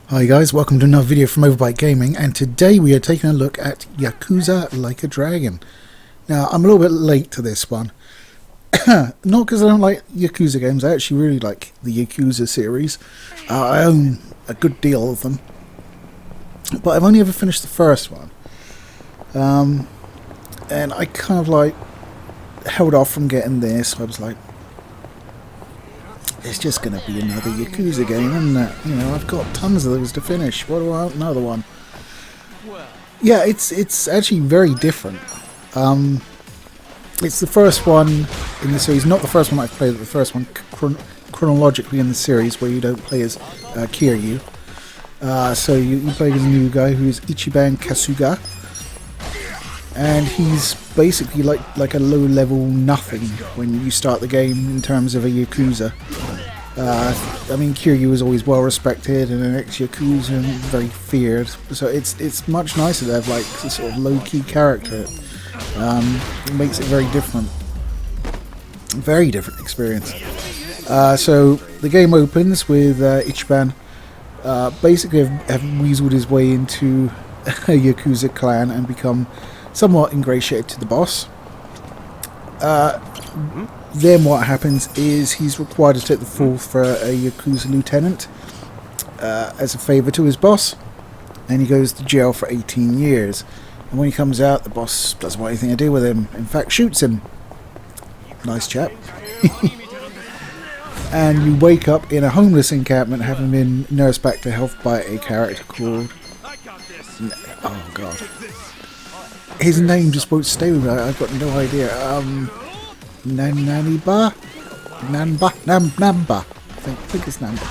Hi guys, welcome to another video from Overbite Gaming, and today we are taking a look at Yakuza Like a Dragon. Now, I'm a little bit late to this one. Not because I don't like Yakuza games, I actually really like the Yakuza series. I own a good deal of them. But I've only ever finished the first one. And I kind of like held off from getting this, so I was like, it's just going to be another Yakuza game, isn't it? You know, I've got tons of those to finish. What do I want? Another one. Yeah, it's actually very different. It's the first one in the series, not the first one I've played, but the first one chronologically in the series where you don't play as Kiryu. So you play as a new guy who is Ichiban Kasuga. And he's basically like a low-level nothing when you start the game in terms of a Yakuza. I mean, Kiryu is always well-respected and an ex-Yakuza and very feared. So it's much nicer to have like a sort of low-key character. It makes it very different. Very different experience. So the game opens with Ichiban basically have weaseled his way into a Yakuza clan and become somewhat ingratiated to the boss. Then what happens is he's required to take the fall for a Yakuza lieutenant as a favour to his boss, and he goes to jail for 18 years. And when he comes out, the boss doesn't want anything to do with him, in fact shoots him. Nice chap. And you wake up in a homeless encampment having been nursed back to health by a character called... oh god. His name just won't stay with me. I've got no idea. Namba? Namba. I think it's Namba.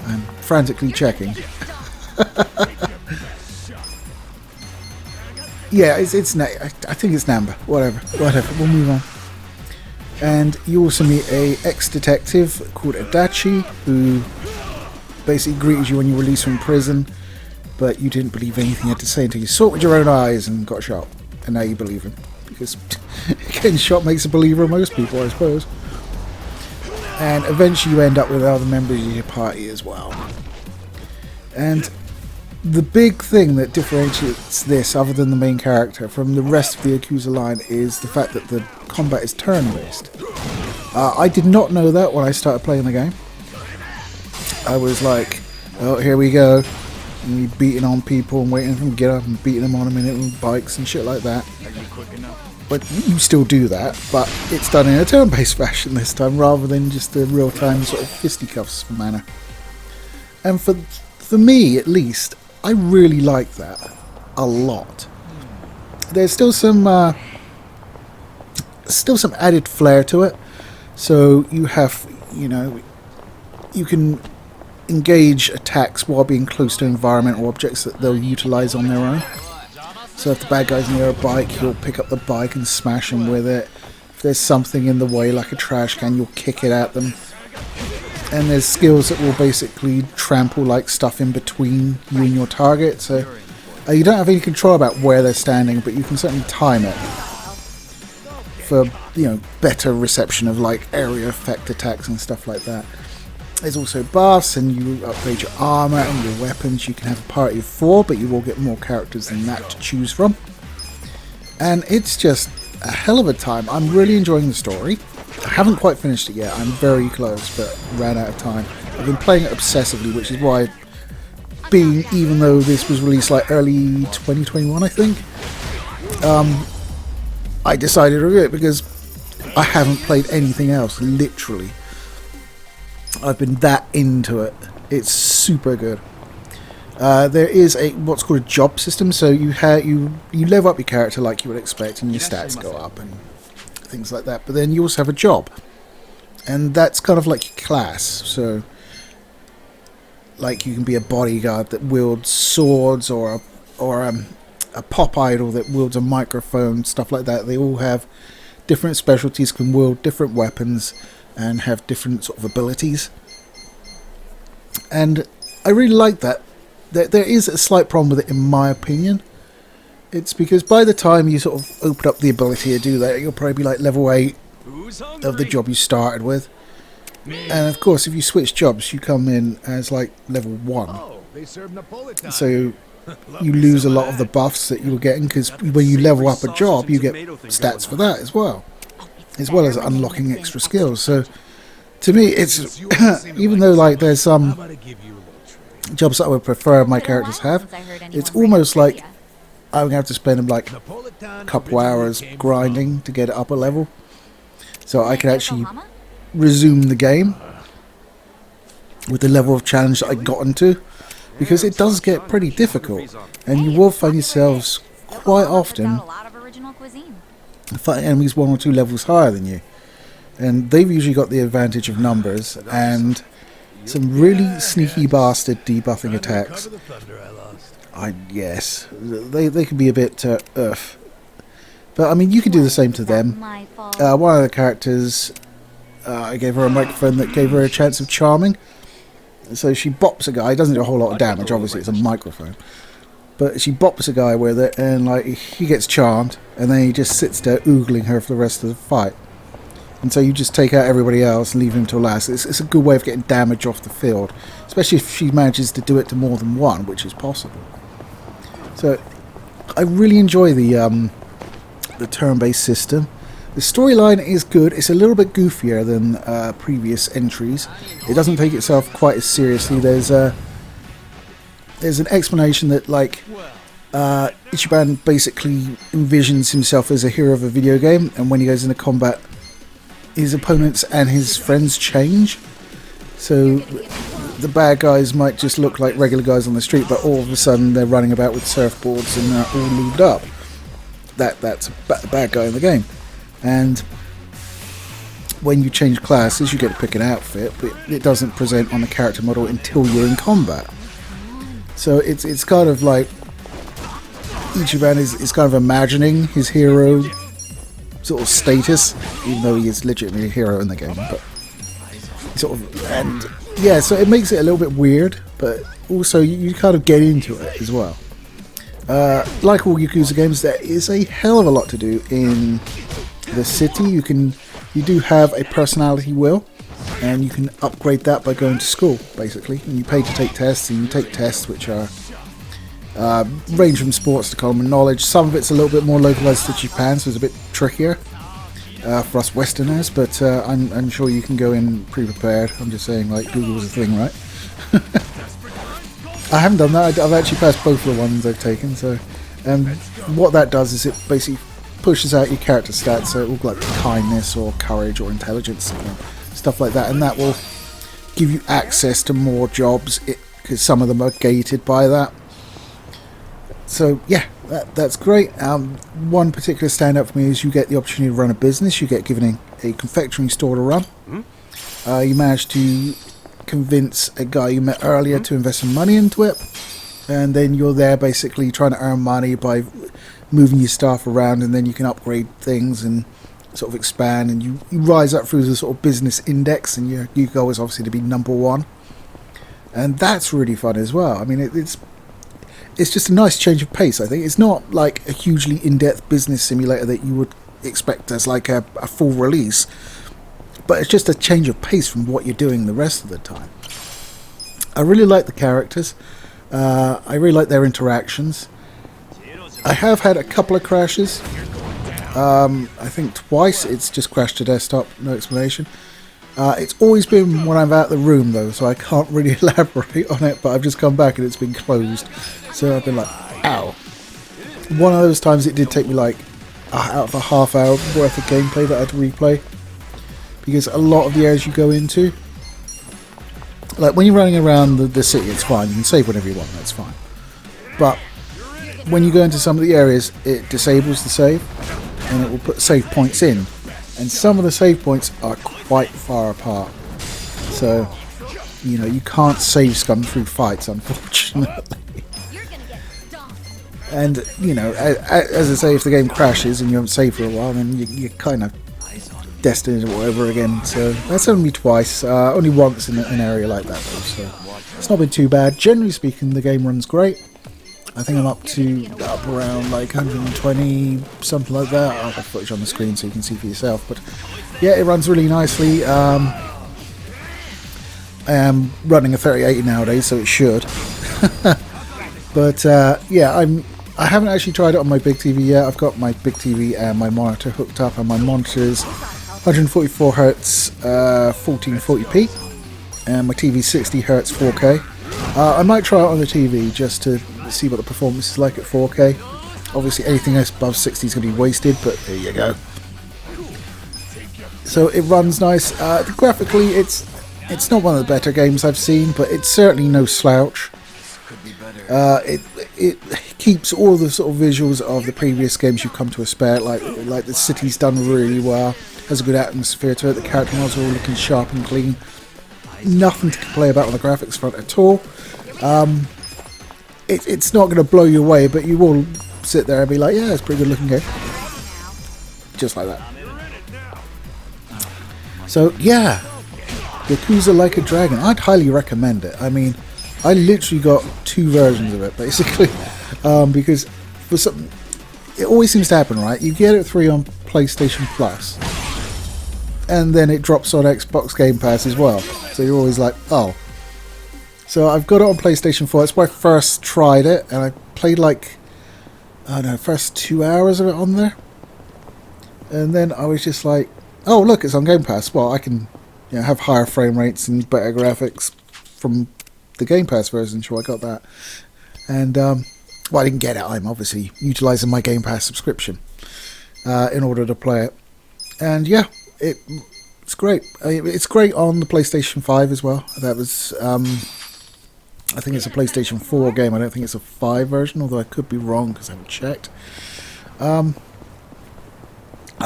I'm frantically checking. Yeah, I think it's Namba. Whatever. We'll move on. And you also meet a ex-detective called Adachi, who basically greeted you when you released from prison. But you didn't believe anything he had to say until you saw it with your own eyes and got shot. And now you believe him. Because getting shot makes a believer of most people, I suppose. And eventually you end up with other members of your party as well. And the big thing that differentiates this, other than the main character, from the rest of the Yakuza line is the fact that the combat is turn-based. I did not know that when I started playing the game. I was like, oh, here we go. And you're beating on people and waiting for them to get up and beating them on a minute with bikes and shit like that. But you still do that, but it's done in a turn-based fashion this time rather than just the real-time sort of fisticuffs manner. And for me, at least, I really like that a lot. There's still some added flair to it. So you have, you can engage attacks while being close to environmental objects that they'll utilize on their own. So if the bad guy's near a bike, you'll pick up the bike and smash them with it. If there's something in the way like a trash can, you'll kick it at them. And there's skills that will basically trample like stuff in between you and your target. So you don't have any control about where they're standing, but you can certainly time it for better reception of like area effect attacks and stuff like that. There's also buffs, and you upgrade your armor and your weapons. You can have a party of 4, but you will get more characters than that to choose from. And it's just a hell of a time. I'm really enjoying the story. I haven't quite finished it yet. I'm very close, but ran out of time. I've been playing it obsessively, which is why, even though this was released like early 2021, I think, I decided to review it because I haven't played anything else, literally. I've been that into it. It's super good. There is what's called a job system, so you level up your character like you would expect, and your stats go up and things like that. But then you also have a job, and that's kind of like your class. So, like you can be a bodyguard that wields swords, or a pop idol that wields a microphone, stuff like that. They all have different specialties, can wield different weapons, and have different sort of abilities. And I really like that. There is a slight problem with it, in my opinion. It's because by the time you sort of open up the ability to do that, you'll probably be like level 8 of the job you started with. And of course, if you switch jobs, you come in as like level 1. So you lose a lot of the buffs that you were getting, because when you level up a job, you get stats for that as well as unlocking extra skills. So to me, it's even though like there's some jobs that I would prefer my characters have, it's almost like I'm going to have to spend like a couple hours grinding to get it up a level, so I can actually resume the game with the level of challenge that I got into, because it does get pretty difficult, and you will find yourselves quite often fighting enemies 1 or 2 levels higher than you, and they've usually got the advantage of numbers and some really sneaky bastard debuffing attacks. Yes, they can be a bit but I mean, you can do the same to them. One of the characters, I gave her a microphone that gave her a chance of charming, so she bops a guy. Doesn't do a whole lot of damage, obviously it's a microphone, but she bops a guy with it, and like he gets charmed, and then he just sits there oogling her for the rest of the fight. And so you just take out everybody else and leave him till last. It's a good way of getting damage off the field, especially if she manages to do it to more than one, which is possible. So I really enjoy the turn-based system. The storyline is good. It's a little bit goofier than previous entries. It doesn't take itself quite as seriously. There's an explanation that like Ichiban basically envisions himself as a hero of a video game, and when he goes into combat, his opponents and his friends change. So the bad guys might just look like regular guys on the street, but all of a sudden they're running about with surfboards and they're all lubed up. That's a bad guy in the game. And when you change classes, you get to pick an outfit, but it doesn't present on the character model until you're in combat. So it's kind of like Ichiban is kind of imagining his hero sort of status, even though he is legitimately a hero in the game. But sort of, and yeah, so it makes it a little bit weird, but also you kind of get into it as well. Like all Yakuza games, there is a hell of a lot to do in the city. You do have a personality wheel, and you can upgrade that by going to school, basically. And you pay to take tests, and you take tests which are range from sports to common knowledge. Some of it's a little bit more localized to Japan, so it's a bit trickier for us Westerners, but I'm sure you can go in pre-prepared. I'm just saying, like, Google was a thing, right? I haven't done that. I've actually passed both of the ones I've taken, so what that does is it basically pushes out your character stats, so it will look like kindness or courage or intelligence, stuff like that, and that will give you access to more jobs, because some of them are gated by that. So yeah, that's great. One particular standout for me is you get the opportunity to run a business. You get given a confectionery store to run. You manage to convince a guy you met earlier to invest some money into it, and then you're there basically trying to earn money by moving your staff around, and then you can upgrade things and sort of expand, and you rise up through the sort of business index, and your goal is obviously to be number 1, and that's really fun as well. I mean, it's just a nice change of pace. I think it's not like a hugely in-depth business simulator that you would expect as like a full release, but it's just a change of pace from what you're doing the rest of the time. I really like the characters. I really like their interactions. I have had a couple of crashes. I think twice it's just crashed to desktop, no explanation. It's always been when I'm out of the room though, so I can't really elaborate on it, but I've just come back and it's been closed. So I've been like, ow. One of those times it did take me like out of a half hour worth of gameplay that I had to replay, because a lot of the areas you go into, like when you're running around the city, it's fine, you can save whenever you want, that's fine. But when you go into some of the areas, it disables the save, and it will put save points in, and some of the save points are quite far apart, so you know, you can't save scum through fights, unfortunately. And you know, as I say, if the game crashes and you haven't saved for a while, then you're kind of destined or whatever again. So that's only twice, only once in an area like that though, so it's not been too bad. Generally speaking, the game runs great. I think I'm up around like 120, something like that. I'll have footage on the screen so you can see for yourself. But yeah, it runs really nicely. I am running a 3080 nowadays, so it should. But yeah, I haven't actually tried it on my big TV yet. I've got my big TV and my monitor hooked up, and my monitor's 144 Hz 1440p, and my TV 60 Hz 4K. I might try it on the TV just to see what the performance is like at 4K. Obviously, anything else above 60 is going to be wasted, but there you go. So it runs nice. Graphically, it's not one of the better games I've seen, but it's certainly no slouch. It keeps all the sort of visuals of the previous games you've come to expect, like the city's done really well, has a good atmosphere to it, the character models are all looking sharp and clean. Nothing to complain about on the graphics front at all. It's not going to blow you away, but you will sit there and be like, yeah, it's a pretty good looking game. Just like that. So yeah, Yakuza Like a Dragon. I'd highly recommend it. I mean, I literally got 2 versions of it, basically, because for some, it always seems to happen, right? You get it free on PlayStation Plus, and then it drops on Xbox Game Pass as well. So you're always like, oh. So I've got it on PlayStation 4. That's where I first tried it, and I played like, I don't know, first 2 hours of it on there. And then I was just like, oh, look, it's on Game Pass. Well, I can, you know, have higher frame rates and better graphics from the Game Pass version, so I got that. And, well, I didn't get it. I'm obviously utilising my Game Pass subscription in order to play it. And yeah, it's great. It's great on the PlayStation 5 as well. That was, I think it's a PlayStation 4 game. I don't think it's a 5 version, although I could be wrong because I haven't checked. I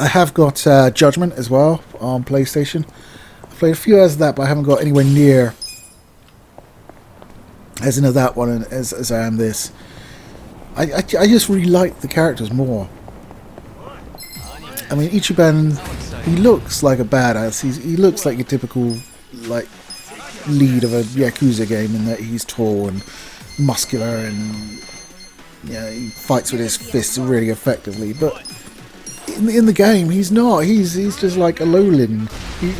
have got Judgment as well on PlayStation. I've played a few hours of that, but I haven't got anywhere near as into that one as I am this. I just really like the characters more. I mean, Ichiban, he looks like a badass. He looks like a typical like lead of a Yakuza game in that he's tall and muscular and he fights with his fists really effectively. But in the game, he's not. He's just like a lowland.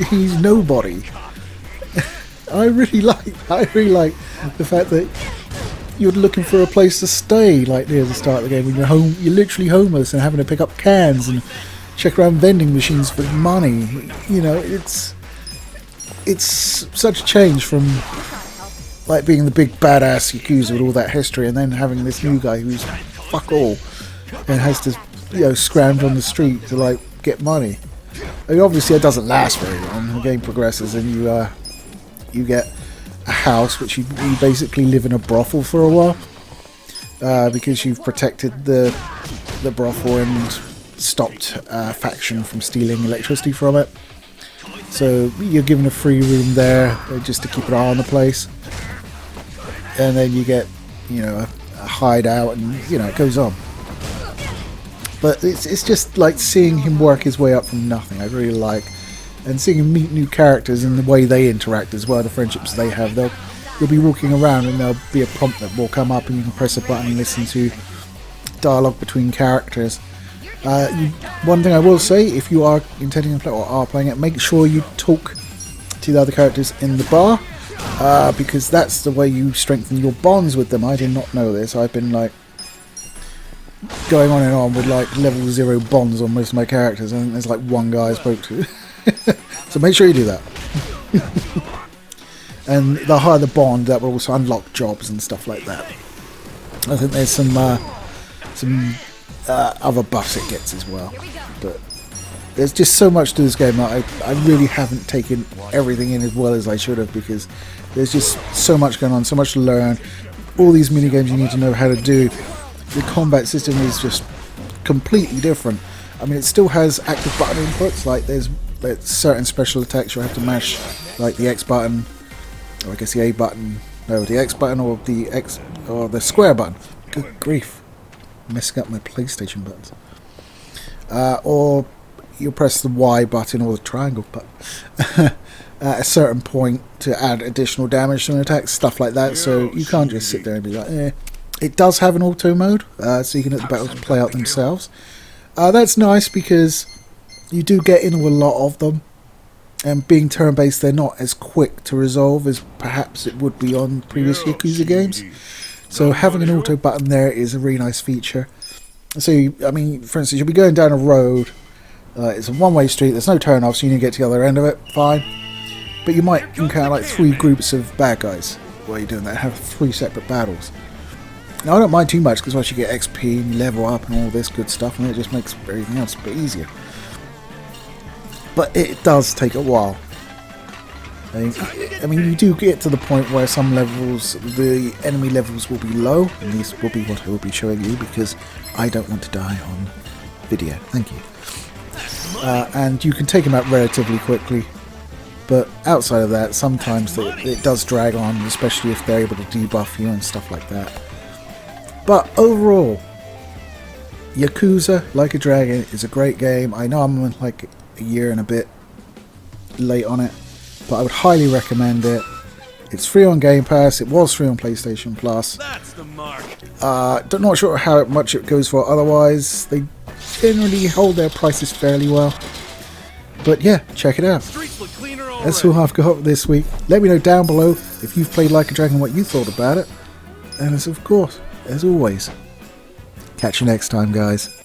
He's nobody. I really like the fact that you're looking for a place to stay, like near the start of the game when you're literally homeless and having to pick up cans and check around vending machines for money. You know, it's such a change from like being the big badass Yakuza with all that history, and then having this new guy who's fuck all and has to scrounge on the street to like get money. I mean, obviously it doesn't last very long. The game progresses and you get a house which you basically live in a brothel for a while because you've protected the brothel and stopped a faction from stealing electricity from it. So you're given a free room there just to keep an eye on the place, and then you get a hideout, and it goes on. But it's just like seeing him work his way up from nothing. I really like, and seeing him meet new characters and the way they interact as well, the friendships they have. You'll be walking around and there'll be a prompt that will come up and you can press a button and listen to dialogue between characters. One thing I will say, if you are intending to play or are playing it, make sure you talk to the other characters in the bar, because that's the way you strengthen your bonds with them. I did not know this. I've been like going on and on with like level 0 bonds on most of my characters, and there's like one guy I spoke to. So make sure you do that. And the higher the bond, that will also unlock jobs and stuff like that. I think there's some other buffs it gets as well. But there's just so much to this game that I really haven't taken everything in as well as I should have, because there's just so much going on, so much to learn. All these mini games you need to know how to do. The combat system is just completely different. I mean, it still has active button inputs, like there's certain special attacks you'll have to mash, like the X button, or I guess the A button, no, the X button or the square button. Good grief, messing up my PlayStation buttons. Or you'll press the Y button or the triangle button at a certain point to add additional damage to an attack, stuff like that. So you can't just sit there and be like, eh. It does have an auto mode, so you can let the battles play out themselves. That's nice because you do get into a lot of them. And being turn-based, they're not as quick to resolve as perhaps it would be on previous Yakuza games. So having an auto button there is a really nice feature. So, I mean, for instance, you'll be going down a road. It's a one-way street. There's no turn-off, so you need to get to the other end of it. Fine. But you might encounter like 3 groups of bad guys while you're doing that. Have 3 separate battles. Now, I don't mind too much because once you get XP and you level up and all this good stuff, and it just makes everything else a bit easier. But it does take a while. I mean, you do get to the point where some levels, the enemy levels will be low, and these will be what I will be showing you because I don't want to die on video. Thank you. And you can take them out relatively quickly, but outside of that, sometimes it does drag on, especially if they're able to debuff you and stuff like that. But overall, Yakuza Like a Dragon is a great game. I know I'm like a year and a bit late on it, but I would highly recommend it. It's free on Game Pass. It was free on PlayStation Plus. That's the mark. Not sure how much it goes for otherwise. They generally hold their prices fairly well. But yeah, check it out. Streets look cleaner already. That's all I've got this week. Let me know down below if you've played Like a Dragon, what you thought about it. And as of course, as always, catch you next time, guys.